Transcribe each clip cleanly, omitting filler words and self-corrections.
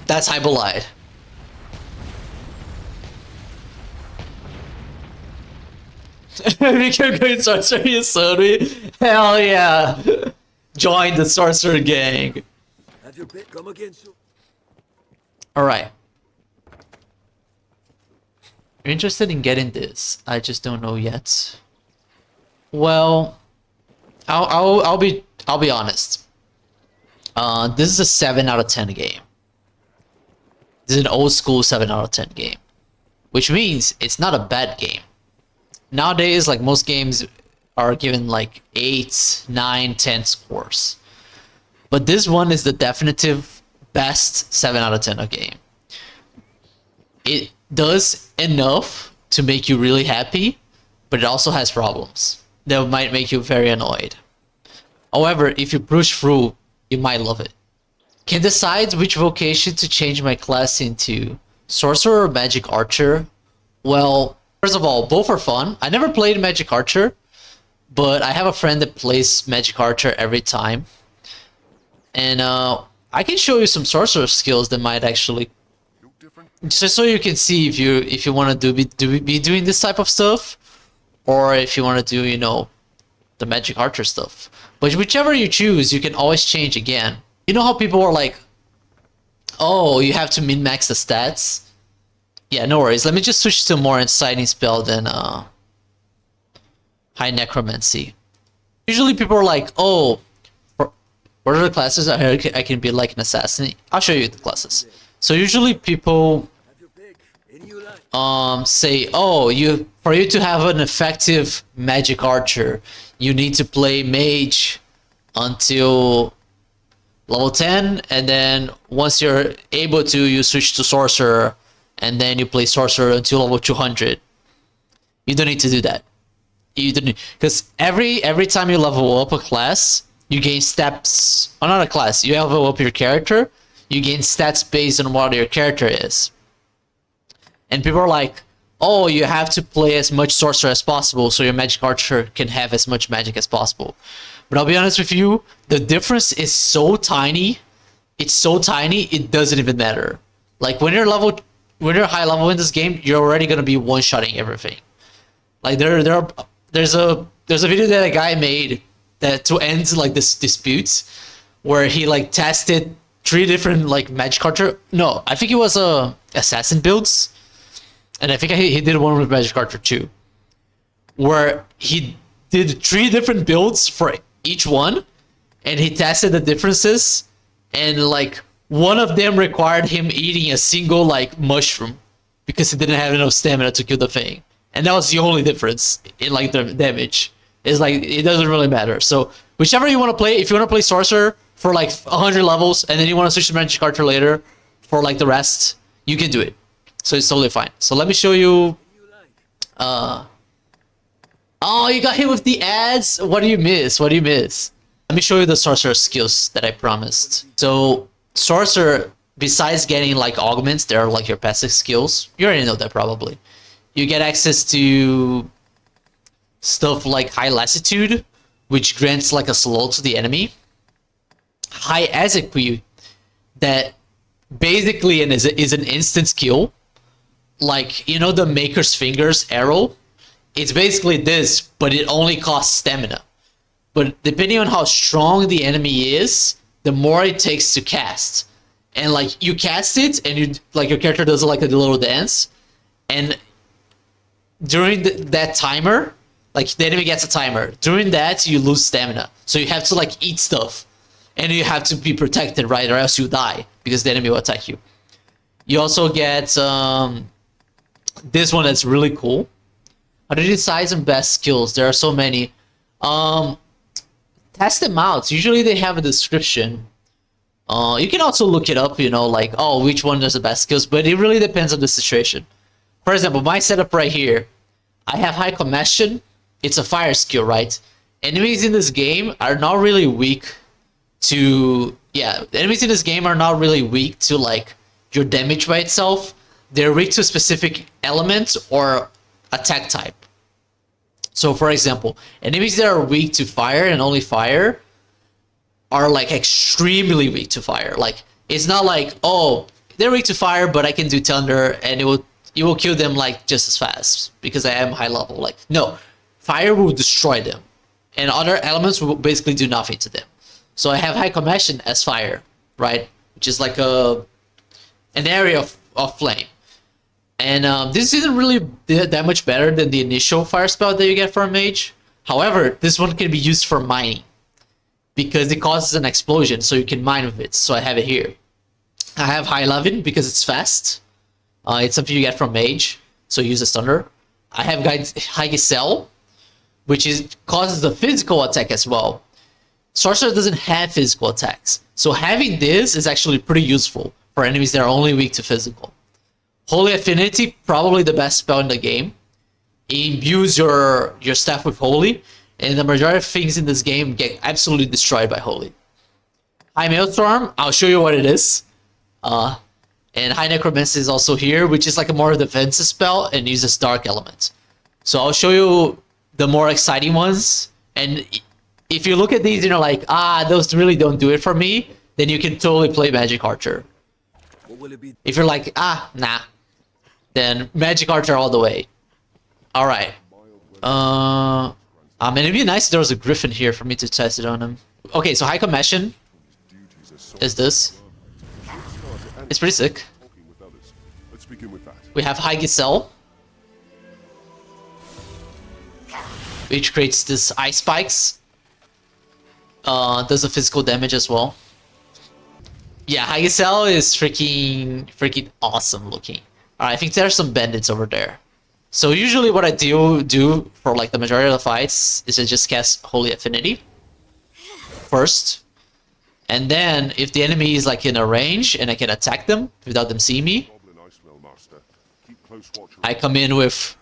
That's Hyperlight. We can go Sorcerer, you sold me. Hell yeah. Join the Sorcerer gang. Have your pick come again soon. Alright. You're interested in getting this. I just don't know yet. Well, I'll be honest. This is a 7 out of 10 game. This is an old school 7 out of 10 game. Which means it's not a bad game. Nowadays, like most games are given like 8, 9, 10 scores. But this one is the definitive best 7 out of 10 of game. It does enough to make you really happy, but it also has problems that might make you very annoyed. However, if you push through, you might love it. Can decide which vocation to change my class into Sorcerer or Magic Archer. Well, first of all, both are fun. I never played Magic Archer, but I have a friend that plays Magic Archer every time. And I can show you some Sorcerer skills that might actually, just so you can see if you want to be doing this type of stuff, or if you want to do, you know, the Magic Archer stuff. But whichever you choose, you can always change again. You know how people are like, oh, you have to min-max the stats? Yeah, no worries. Let me just switch to a more inciting spell than High Necromancy. Usually people are like, oh, what are the classes I can be like an assassin? I'll show you the classes. So usually people say, oh, for you to have an effective Magic Archer, you need to play Mage until level 10, and then once you're able to, you switch to Sorcerer, and then you play Sorcerer until level 200. You don't need to do that. You don't need, because every time you level up a class, you gain stats. Oh, not a class. You level up your character. You gain stats based on what your character is. And people are like, oh, you have to play as much Sorcerer as possible so your Magic Archer can have as much magic as possible. But I'll be honest with you, the difference is so tiny. It's so tiny, it doesn't even matter. Like when you're high level in this game, you're already gonna be one-shotting everything. Like there's a video that a guy made that to end like this disputes, where he like tested 3 different like Magic Archer. No, I think it was assassin builds, and I think he did one with Magic Archer too, where he did 3 different builds for each one, and he tested the differences, and like one of them required him eating a single like mushroom because he didn't have enough stamina to kill the thing, and that was the only difference in like the damage. It's like it doesn't really matter. So whichever you want to play, if you want to play Sorcerer for like 100 levels and then you want to switch to Magic Archer later for like the rest, you can do it. So it's totally fine. So let me show you. Oh, you got hit with the ads? What do you miss? What do you miss? Let me show you the Sorcerer skills that I promised. So, Sorcerer, besides getting like augments, they are like your passive skills. You already know that probably. You get access to stuff like High Lassitude, which grants like a slow to the enemy. High Execute, that basically is an instant skill. Like, you know the Maker's Fingers arrow? It's basically this, but it only costs stamina. But depending on how strong the enemy is, the more it takes to cast. And like you cast it, and you like your character does like a little dance, and during that timer, like the enemy gets a timer. During that, you lose stamina, so you have to like eat stuff, and you have to be protected, right, or else you die because the enemy will attack you. You also get this one that's really cool. How to decide some best skills? There are so many. Test them out. Usually they have a description. You can also look it up, you know, like, oh, which one is the best skills, but it really depends on the situation. For example, my setup right here, I have High Combustion. It's a fire skill, right? Enemies in this game are not really weak to... Yeah, enemies in this game are not really weak to, like, your damage by itself. They're weak to a specific element or attack type. So for example, enemies that are weak to fire and only fire are like extremely weak to fire. Like it's not like, oh, they're weak to fire, but I can do thunder, and it will kill them like just as fast because I am high level. Like no, fire will destroy them, and other elements will basically do nothing to them. So I have high commission as fire, right? Which is like an area of flame. And this isn't really that much better than the initial fire spell that you get from mage. However, this one can be used for mining because it causes an explosion, so you can mine with it. So I have it here. I have high level because it's fast. It's something you get from mage, so use a thunder. I have high cell, which causes a physical attack as well. Sorcerer doesn't have physical attacks, so having this is actually pretty useful for enemies that are only weak to physical. Holy Affinity, probably the best spell in the game. It imbues your staff with Holy, and the majority of things in this game get absolutely destroyed by Holy. High Maelstrom, I'll show you what it is. And High Necromancy is also here, which is like a more defensive spell and uses Dark Element. So I'll show you the more exciting ones, and if you look at these and you're like, those really don't do it for me, then you can totally play Magic Archer. What will it be? If you're like, nah, then Magic Archer all the way. Alright. Man, it'd be nice if there was a Griffin here for me to test it on him. Okay, so High Commission is this. It's pretty sick. We have High Giselle, which creates this ice spikes. Does a physical damage as well. Yeah, High Giselle is freaking awesome looking. Alright, I think there's some bandits over there. So usually what I do for like the majority of the fights is I just cast Holy Affinity first. And then if the enemy is like in a range and I can attack them without them seeing me, I come in with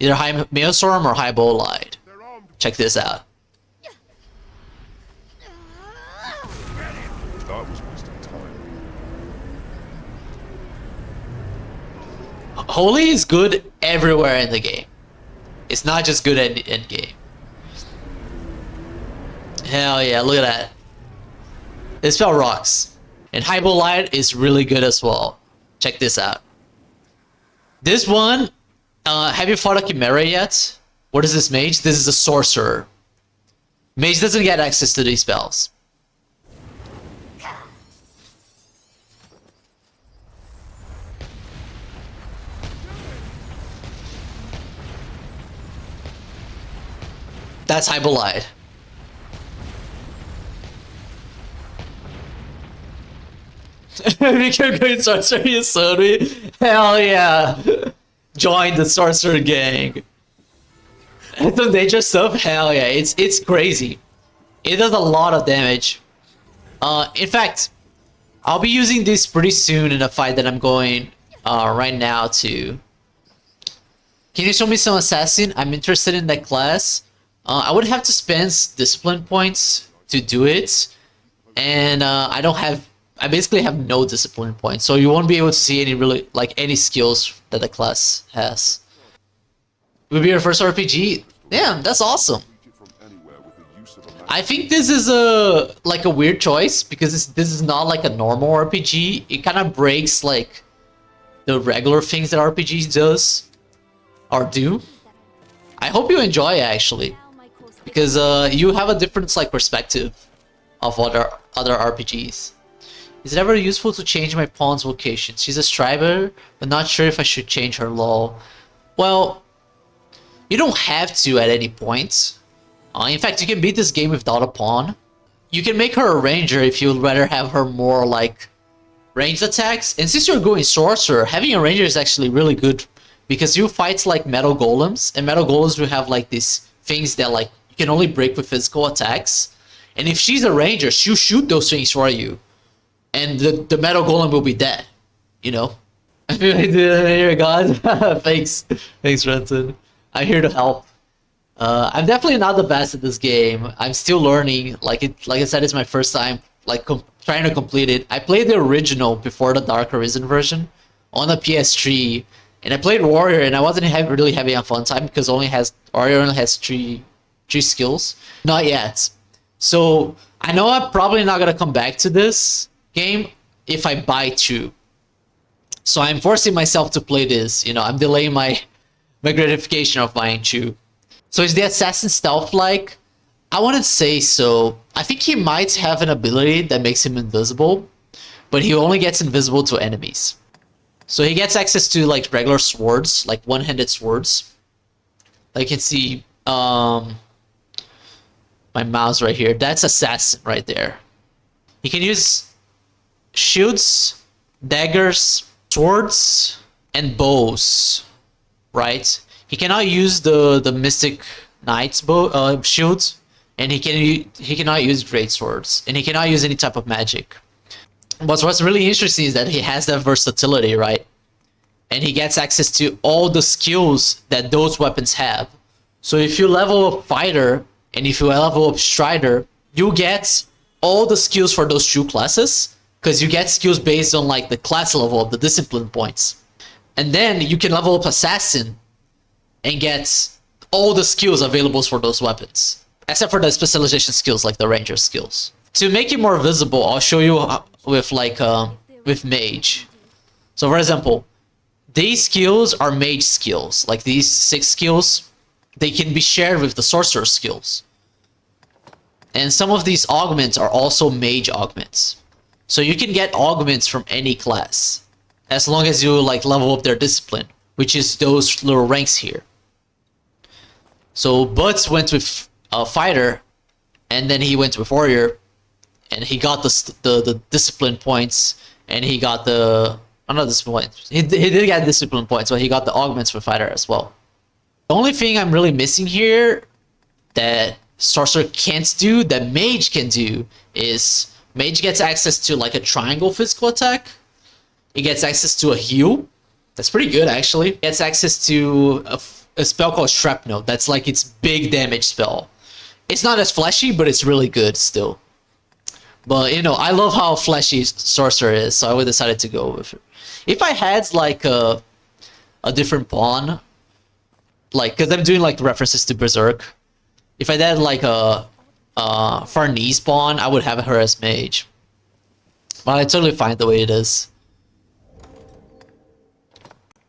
either High Maelstrom or High Bolide. Check this out. That was wasting time. Holy is good everywhere in the game. It's not just good at end game. Hell yeah, look at that. This spell rocks. And High Bolide is really good as well. Check this out. This one, have you fought a Chimera yet? What is this mage? This is a Sorcerer. Mage doesn't get access to these spells. That's High Bolide. Become great Sorcerer, you sold me. Hell yeah. Join the Sorcerer gang. And some dangerous stuff, hell yeah. It's crazy. It does a lot of damage. In fact, I'll be using this pretty soon in a fight that I'm going right now to. Can you show me some assassin? I'm interested in that class. I would have to spend discipline points to do it, and I basically have no discipline points, so you won't be able to see any skills that the class has. Will be your first RPG? Damn, that's awesome. I think this is a weird choice because this is not like a normal RPG. It kind of breaks like the regular things that RPGs does or do. I hope you enjoy it actually, because you have a different perspective of other RPGs. Is it ever useful to change my pawn's location? She's a striver, but not sure if I should change her lol. Well, you don't have to at any point. In fact, you can beat this game without a pawn. You can make her a ranger if you'd rather have her more like ranged attacks. And since you're going sorcerer, having a ranger is actually really good because you fight like metal golems, and metal golems will have like these things that like you can only break with physical attacks. And if she's a ranger, she'll shoot those things for you, and the metal golem will be dead. You know. I feel like here, God. Thanks, Renton. I'm here to help. I'm definitely not the best at this game. I'm still learning. Like I said, it's my first time trying to complete it. I played the original before the Dark Arisen version on the PS3, and I played Warrior, and I wasn't really having a fun time because Warrior only has three skills. Not yet. So I know I'm probably not gonna come back to this game if I buy 2. So I'm forcing myself to play this. You know, I'm delaying my gratification of buying Chu. So is the assassin stealth-like? I wouldn't say so. I think he might have an ability that makes him invisible, but he only gets invisible to enemies. So he gets access to like regular swords, like one-handed swords. Like you can see my mouse right here. That's assassin right there. He can use shields, daggers, swords, and bows, right? He cannot use the Mystic Knight's bow shield, and he cannot use great swords, and he cannot use any type of magic. But what's really interesting is that he has that versatility, right? And he gets access to all the skills that those weapons have. So if you level up fighter and if you level up strider, you get all the skills for those two classes, because you get skills based on like the class level of the discipline points. And then you can level up assassin and get all the skills available for those weapons, except for the specialization skills like the ranger skills. To make it more visible, I'll show you with like with mage. So for example, these skills are mage skills. Like these 6 skills, they can be shared with the sorcerer skills. And some of these augments are also mage augments. So you can get augments from any class, as long as you like level up their discipline, which is those little ranks here. So Butts went with fighter, and then he went with warrior, and he got the discipline points, and he got the not discipline points. He did get discipline points, but he got the augments for fighter as well. The only thing I'm really missing here that sorcerer can't do, that mage can do, is mage gets access to like a triangle physical attack. He gets access to a heal. That's pretty good actually. He gets access to a spell called Shrapnel. That's like its big damage spell. It's not as flashy, but it's really good still. But you know, I love how flashy sorcerer is, so I would decided to go with it. If I had like a different pawn, like because I'm doing like references to Berserk. If I had like a Farnese pawn, I would have her as mage. But I totally find the way it is.